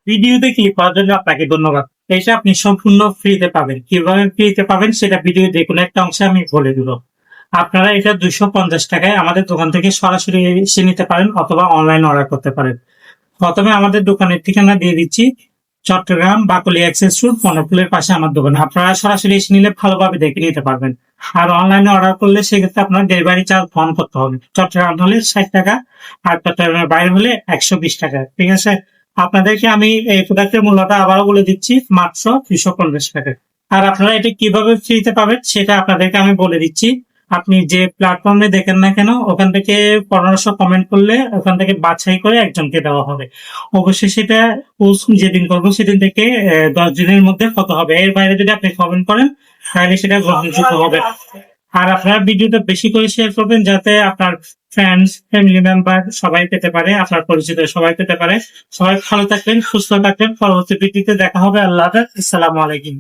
ভিডিওতে ক্লিক করার জন্য আপনাকে ধন্যবাদ। এটা আপনি সম্পূর্ণ ফ্রিতে পাবেন। কিভাবে ফ্রিতে পাবেন সেটা ভিডিও যে কোনো একটা অংশে আমি বলে দিব। আপনারা এটা 250 টাকায় আমাদের দোকান থেকে সরাসরি এসে নিতে পারেন অথবা অনলাইন অর্ডার করতে পারেন। প্রথমে আমাদের দোকানের ঠিকানা দিয়ে দিচ্ছি, চট্টগ্রাম বাকলিয়া অ্যাক্সেস রোড বনফুলের পাশে আমার দোকান। আপনারা সরাসরি এসে নিলে ভালোভাবে দেখে নিতে পারবেন। আর অনলাইনে অর্ডার করলে সেক্ষেত্রে আপনার ডেলিভারি চার্জ বহন করতে হবে। চট্টগ্রাম হলে 60 টাকা আর চট্টগ্রামের বাইরে হলে 120 টাকা। ঠিক আছে, আপনাদেরকে আমি এই প্রোডাক্টের মূল্যটা আবারও বলে দিচ্ছি, মাত্র 250 টাকা। আর আপনারা এটা কিভাবে ফ্রিতে পাবেন সেটা আপনাদেরকে আমি বলে দিচ্ছি। আপনি যে প্ল্যাটফর্মে দেখেন না কেন ওখান থেকে 1500 কমেন্ট করলে ওখান থেকে বাছাই করে একজনকে দেওয়া হবে। অবশ্যই সেটা পোস্ট যেদিন করবো সেদিন থেকে 10 দিনের মধ্যে কত হবে, এর বাইরে যদি আপনি কমেন্ট করেন তাহলে সেটা গ্রহণযোগ্য হবে। আর আপনারা ভিডিওটা বেশি করে শেয়ার করবেন যাতে আপনার ফ্রেন্ডস ফ্যামিলি মেম্বার সবাই পেতে পারে, আপনার পরিচিত সবাই পেতে পারে। সবাই ভালো থাকবেন, সুস্থ থাকবেন। পরবর্তী ভিডিওতে দেখা হবে। আল্লাহ হাফেজ, আসসালামু আলাইকুম।